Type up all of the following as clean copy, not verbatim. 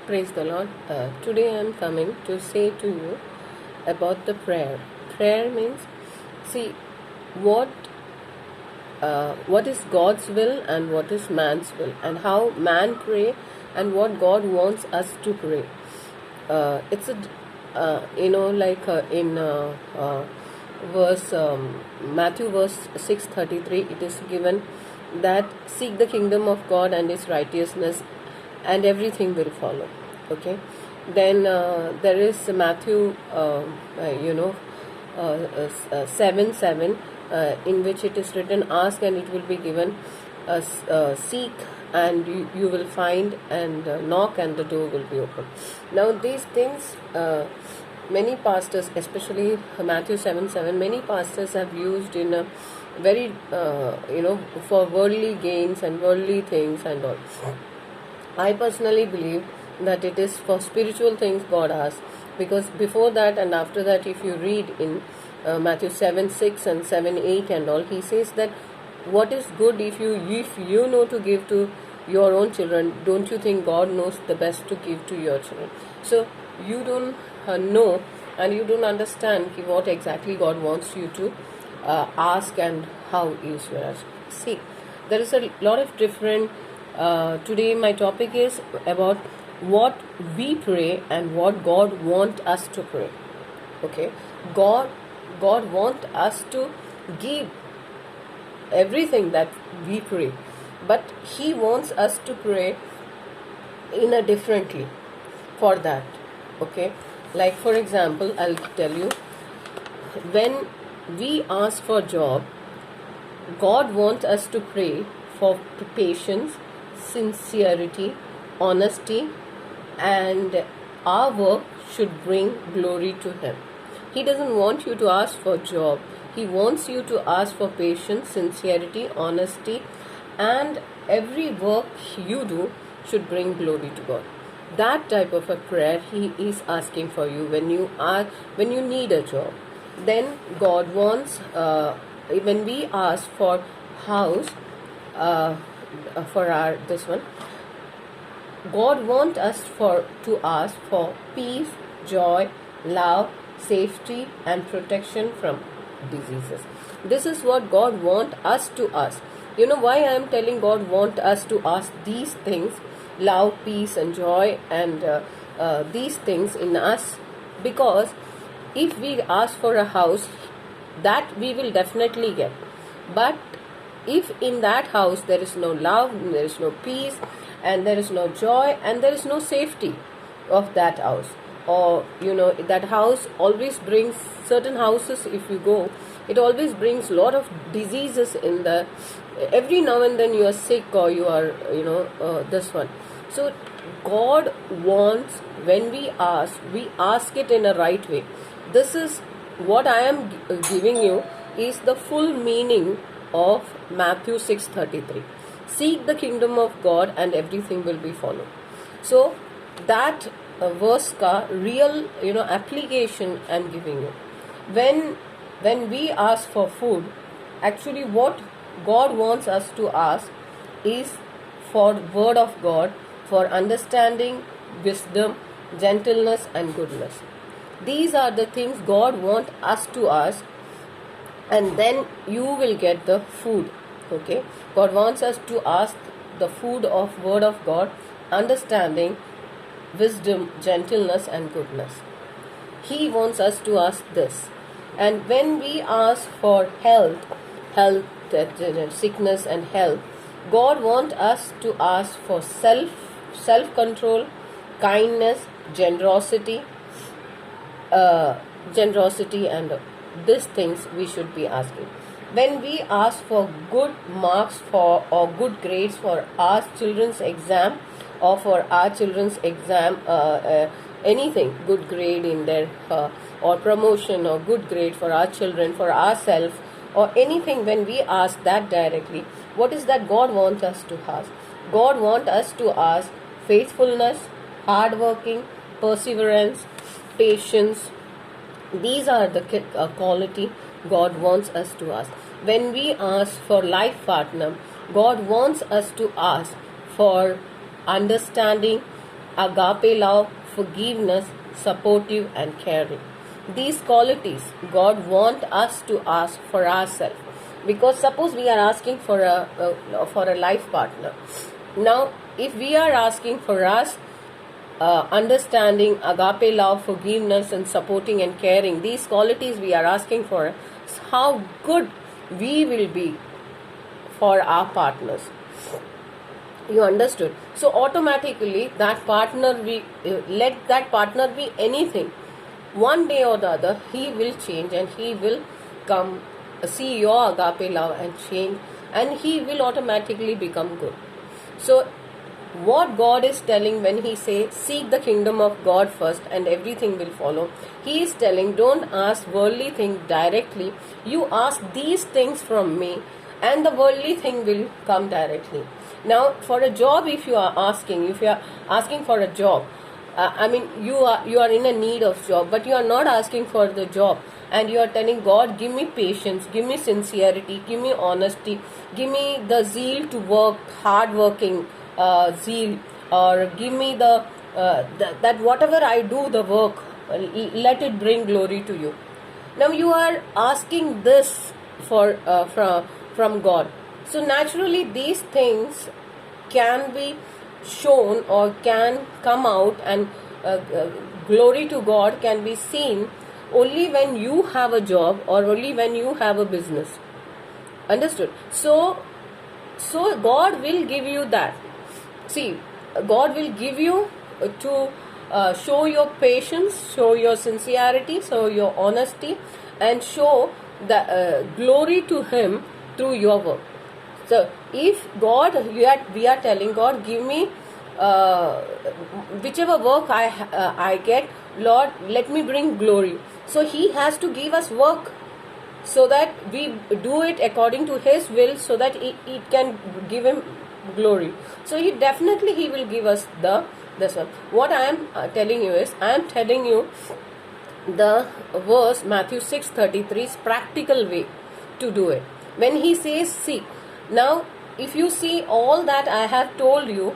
Praise the Lord. Today I am coming to say to you about the prayer. Prayer means, see, what what is God's will and what is man's will, and how man pray and what God wants us to pray. It's a in verse Matthew verse 6:33, it is given that seek the kingdom of God and His righteousness, and everything will follow. Okay, then there is Matthew 7:7, in which it is written, ask and it will be given, seek and you will find, and knock and the door will be open. Now these things, many pastors, especially Matthew 7:7, many pastors have used in a very for worldly gains and worldly things and all. I personally believe that it is for spiritual things God asks, because before that and after that, if you read in Matthew 7:6 and 7:8 and all, he says that what is good if you know to give to your own children, don't you think God knows the best to give to your children? So you don't know and you don't understand what exactly God wants you to ask and how is your ask. See, there is a lot of different. Today my topic is about what we pray and what God wants us to pray. Okay, God wants us to give everything that we pray, but He wants us to pray in a differently for that. Okay, like for example, I'll tell you, when we ask for job, God wants us to pray for patience, sincerity, honesty, and our work should bring glory to Him. He doesn't want you to ask for job. He wants you to ask for patience, sincerity, honesty, and every work you do should bring glory to God. That type of a prayer He is asking for you when you need a job. Then God wants, when we ask for house, for our this one, God wants us to ask for peace, joy, love, safety, and protection from diseases. This is what God wants us to ask. You know why I am telling God wants us to ask these things, love, peace, and joy, and these things in us? Because if we ask for a house, that we will definitely get. But if in that house there is no love, there is no peace, and there is no joy, and there is no safety of that house, or that house always brings, certain houses if you go, it always brings a lot of diseases in the, every now and then you are sick, or you are this one. So God wants, when we ask it in a right way. This is what I am giving you, is the full meaning of Matthew 6:33. Seek the kingdom of God and everything will be followed. So that verse ka real application I am giving you. When we ask for food, actually what God wants us to ask is for word of God, for understanding, wisdom, gentleness, and goodness. These are the things God wants us to ask, and then you will get the food. Okay, God wants us to ask the food of word of God, understanding, wisdom, gentleness, and goodness. He wants us to ask this. And when we ask for health, sickness and health, God wants us to ask for self-control, kindness, generosity, and these things we should be asking. When we ask for good marks or good grades for our children's exam, or for our children's exam, anything, good grade in their or promotion, or good grade for our children, for ourselves, or anything, when we ask that directly, what is that God wants us to ask? God wants us to ask faithfulness, hard working, perseverance, patience. These are the quality God wants us to ask. When we ask for life partner, God wants us to ask for understanding, agape love, forgiveness, supportive and caring. These qualities God wants us to ask for ourselves. Because suppose we are asking for a life partner. Now, if we are asking for us, understanding, agape love, forgiveness, and supporting and caring, these qualities we are asking for, how good we will be for our partners. You understood? So automatically that partner, we let that partner be anything. One day or the other, he will change and he will come see your agape love and change, and he will automatically become good. So what God is telling when He says, seek the kingdom of God first and everything will follow. He is telling, don't ask worldly things directly. You ask these things from me and the worldly thing will come directly. Now, for a job, if you are asking for a job, you are in a need of job, but you are not asking for the job, and you are telling God, give me patience, give me sincerity, give me honesty, give me the zeal to work, hard working zeal, or give me that whatever I do the work, let it bring glory to you. Now you are asking this from God. So naturally these things can be shown or can come out, and glory to God can be seen only when you have a job or only when you have a business. Understood? So God will give you that. See, God will give you to show your patience, show your sincerity, show your honesty, and show the glory to Him through your work. So if God, we are telling God, give me whichever work I get, Lord, let me bring glory. So He has to give us work so that we do it according to His will, so that it can give Him glory. So He will give us this one. What I am telling you is, I am telling you the verse Matthew 6:33 is practical way to do it. When He says seek, now if you see all that I have told you,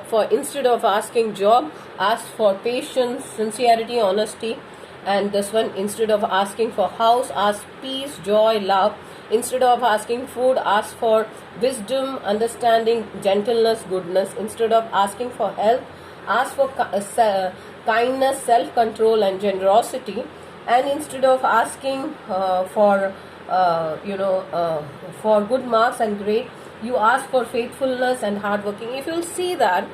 for instead of asking job, ask for patience, sincerity, honesty. And this one, instead of asking for house, ask peace, joy, love. Instead of asking food, ask for wisdom, understanding, gentleness, goodness. Instead of asking for health, ask for kindness, self-control and generosity. And instead of asking for good marks and grade, you ask for faithfulness and hard working. If you'll see that,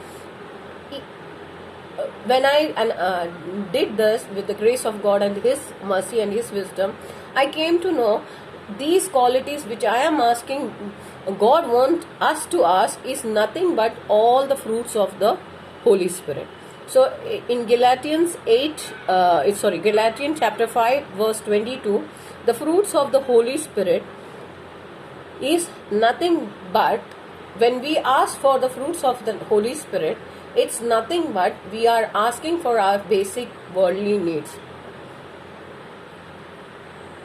when I did this with the grace of God and His mercy and His wisdom, I came to know these qualities which I am asking God wants us to ask is nothing but all the fruits of the Holy Spirit. So in Galatians chapter 5 verse 22, the fruits of the Holy Spirit is nothing but, when we ask for the fruits of the Holy Spirit, it's nothing but we are asking for our basic worldly needs.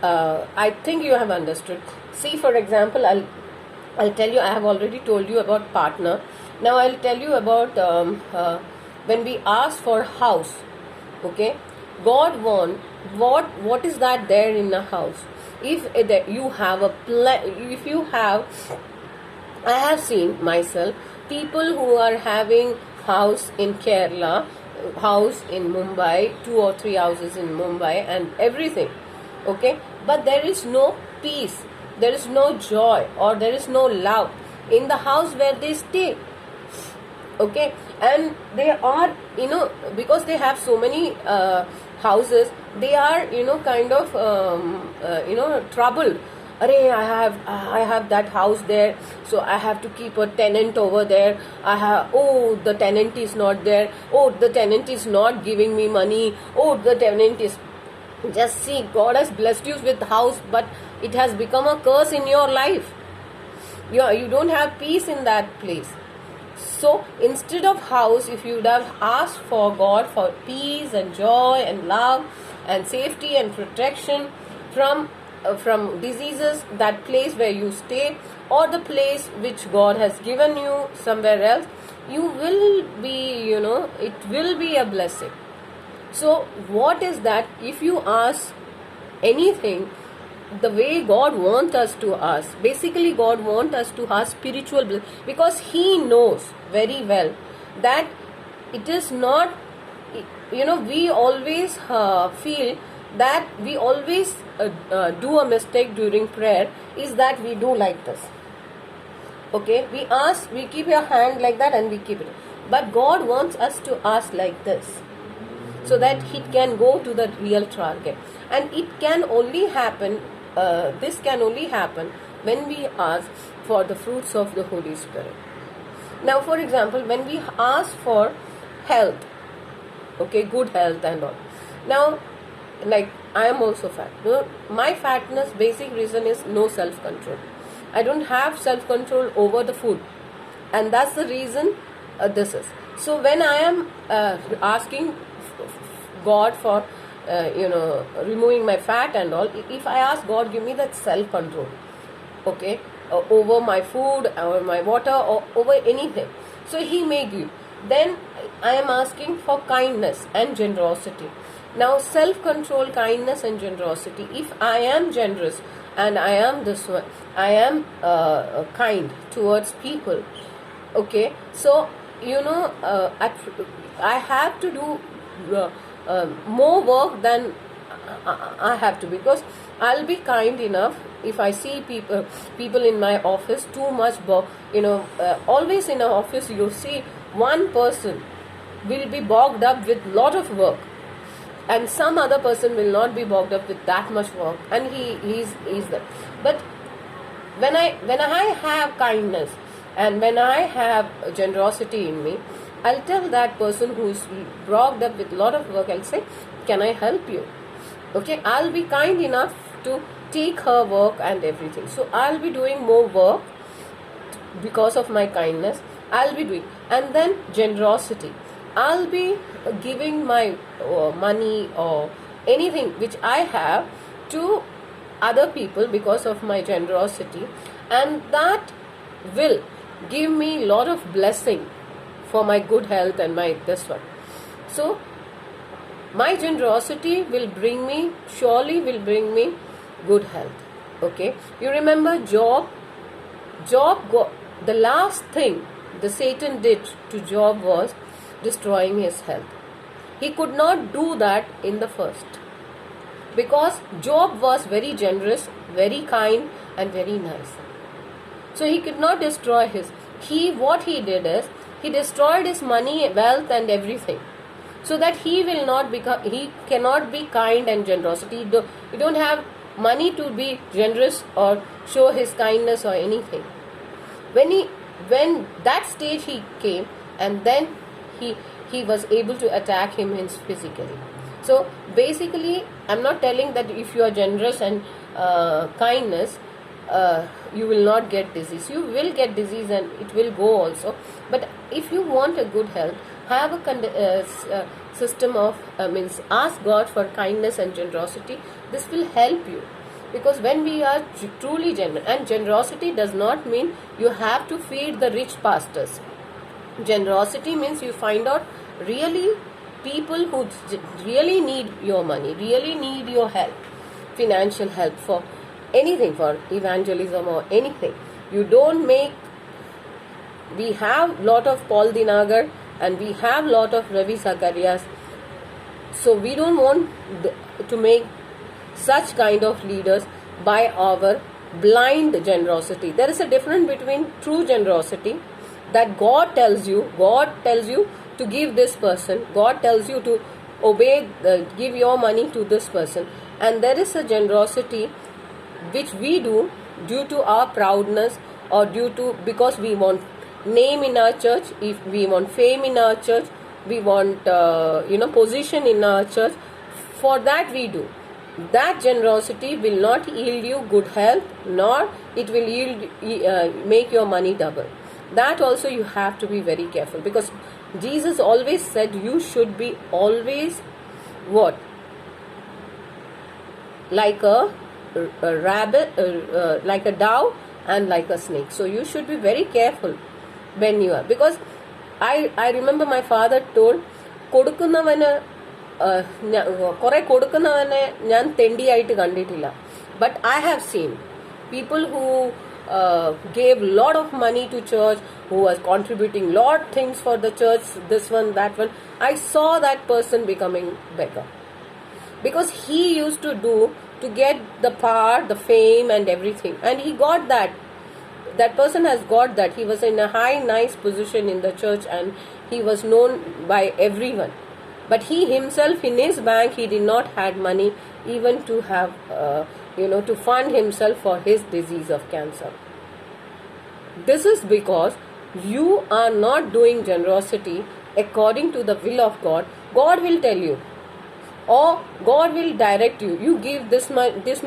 I think you have understood. See, for example, I'll tell you, I have already told you about partner. Now I'll tell you about when we ask for house. Okay, God wants what is that there in a house? If you have I have seen myself people who are having house in Kerala, house in Mumbai, 2 or 3 houses in Mumbai and everything. Okay, but there is no peace, there is no joy, or there is no love in the house where they stay. Okay, and they are, because they have so many houses, they are kind of troubled. I have that house there, so I have to keep a tenant over there. The tenant is not there. The tenant is not giving me money. The tenant is, just see, God has blessed you with house, but it has become a curse in your life. You don't have peace in that place. So instead of house, if you would have asked for God for peace and joy and love and safety and protection from from diseases, that place where you stay, or the place which God has given you somewhere else, you will be, it will be a blessing. So what is that? If you ask anything the way God wants us to ask, basically God wants us to ask spiritual bliss, because He knows very well that it is not, we always feel that we always do a mistake during prayer, is that we do like this. Okay, we ask, we keep your hand like that and we keep it. But God wants us to ask like this, so that it can go to the real target. And it can only happen, this can only happen when we ask for the fruits of the Holy Spirit. Now, for example, when we ask for health, okay, good health and all. Now, like I am also fat. My fatness basic reason is no self-control. I don't have self-control over the food, and that's the reason this is. So when I am asking God for removing my fat and all, if I ask God, give me that self-control, okay, over my food, over my water, or over anything, so He may give. Then I am asking for kindness and generosity. Now, self-control, kindness and generosity. If I am generous and I am this one, I am kind towards people, okay, so I have to do more work than I have to, because I'll be kind enough if I see people in my office too much always in an office you see one person will be bogged up with lot of work, and some other person will not be bogged up with that much work, and he's there. But when I have kindness and when I have generosity in me, I'll tell that person who's bogged up with lot of work, I'll say, can I help you? Okay, I'll be kind enough to take her work and everything. So I'll be doing more work because of my kindness. I'll be doing. And then generosity. I'll be giving my money or anything which I have to other people because of my generosity, and that will give me lot of blessing for my good health and my this one. So my generosity will bring me, surely will bring me good health. Okay, you remember Job, the last thing the Satan did to Job was destroying his health. He could not do that in the first, because Job was very generous, very kind and very nice. So he could not destroy what he did is, he destroyed his money, wealth and everything, so that he cannot be kind and generosity. You don't have money to be generous or show his kindness or anything. When that stage he came, and then he was able to attack him physically. So basically, I'm not telling that if you are generous and kindness, you will not get disease. You will get disease and it will go also. But if you want a good health, have a system of ask God for kindness and generosity. This will help you, because when we are truly generous, and generosity does not mean you have to feed the rich pastors. Generosity means you find out really people who really need your money, really need your help, financial help for anything, for evangelism or anything. You don't make. We have lot of Paul Dinagar and we have lot of Ravi Zacharias, so we don't want to make such kind of leaders by our blind generosity. There is a difference between true generosity, that God tells you to give this person, God tells you to obey, give your money to this person, and there is a generosity which we do due to our proudness, or because we want name in our church, if we want fame in our church, we want position in our church. For that we do. That generosity will not yield you good health, nor it will make your money double. That also you have to be very careful, because Jesus always said you should be always what? Like a a rabbit, like a dove, and like a snake. So you should be very careful when you are, because I remember my father told, കൊടുക്കുന്നവന് കുറെ കൊടുക്കുന്നവനെ ഞാൻ തെണ്ടിയായിട്ട് കണ്ടിട്ടില്ല. But I have seen people who gave lot of money to church, who was contributing lot things for the church, this one, that one. I saw that person becoming beggar, because he used to do to get the power, the fame and everything, and he got that. That person has got that. He was in a high, nice position in the church, and he was known by everyone. But he himself, in his bank, he did not had money even to have, to fund himself for his disease of cancer. This is because you are not doing generosity according to the will of God. God will tell you, or God will direct you. You give this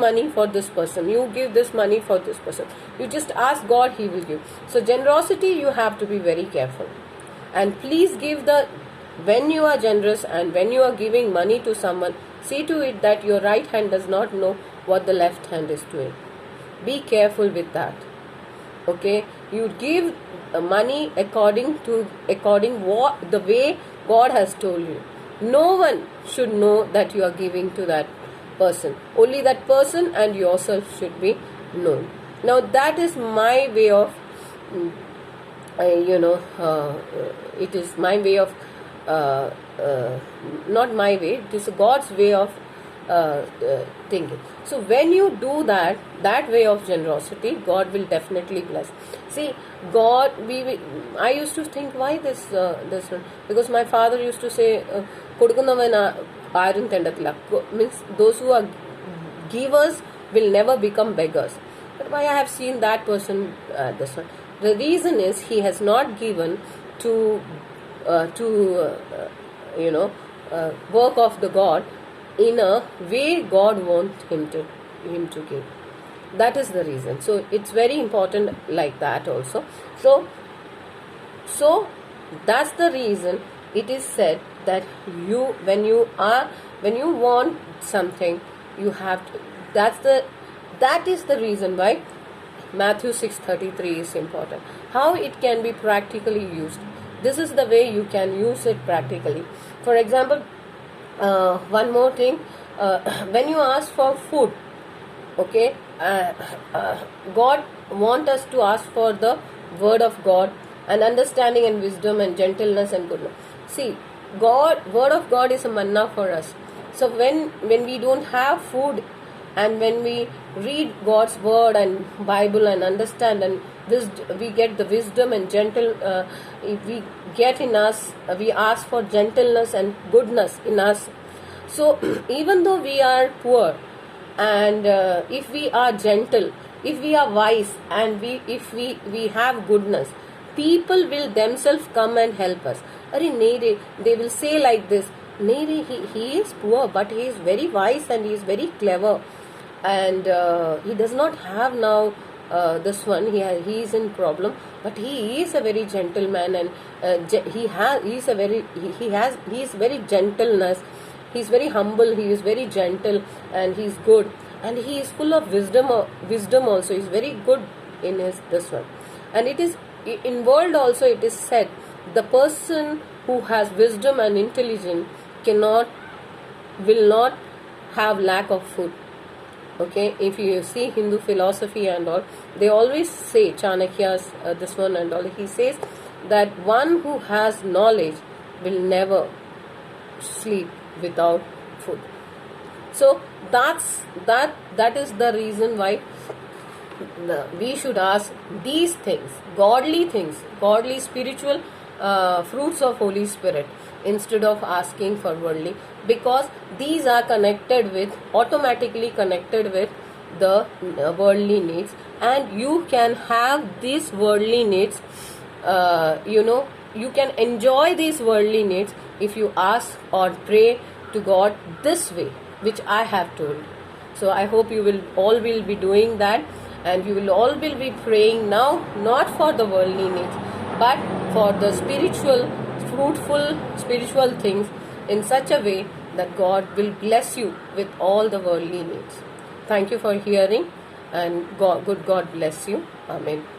money for this person. You give this money for this person. You just ask God, He will give. So generosity, you have to be very careful. And please give when you are generous and when you are giving money to someone, see to it that your right hand does not know what the left hand is doing. Be careful with that. Okay, you give money according what the way God has told you. No one should know that you are giving to that person. Only that person and yourself should be known. Now that is my way of, it is my way of, not my way, it is God's way of thinking. So when you do that way of generosity, God will definitely bless. See, God, I used to think, why this one? Because my father used to say, കൊടുക്കുന്നവൻ ആരും തെണ്ടത്തില്ല, means those who are givers will never become beggars. But why I have seen that person, this one? The reason is he has not given to work of the God in a way God wants him to give. That is the reason. So it's very important like that also. So that's the reason it is said that when you want something, you have to. That is the reason why Matthew 6:33 is important. How it can be practically used. This is the way you can use it practically. For example, one more thing, when you ask for food, okay, God wants us to ask for the word of God and understanding and wisdom and gentleness and goodness. See, word of God is a manna for us. So when we don't have food, and when we read God's word and Bible and understand, and we get the wisdom and we get in us, we ask for gentleness and goodness in us. So even though we are poor, and if we are gentle, if we are wise, and if we have goodness, people will themselves come and help us. They will say like this, he is poor, but he is very wise and he is very clever, and he does not have now this one. He is in problem, but he is a very gentleman, and he is very gentleness. He is very humble. He is very gentle, and he is good, and he is full of wisdom also. He is very good in this one. And it is in world also, it is said, the person who has wisdom and intelligence will not have lack of food. Okay, if you see Hindu philosophy and all, they always say, Chanakya's this one and all, he says that one who has knowledge will never sleep without food. So that is the reason why we should ask these things, godly spiritual fruits of Holy Spirit, instead of asking for worldly, because these are automatically connected with the worldly needs, and you can have these worldly needs, you can enjoy these worldly needs if you ask or pray to God this way, which I have told. So I hope you will all be doing that, and you will all be praying now, not for the worldly needs, but for the spiritual, fruitful spiritual things, in such a way that God will bless you with all the worldly needs. Thank you for hearing, and good God bless you. Amen.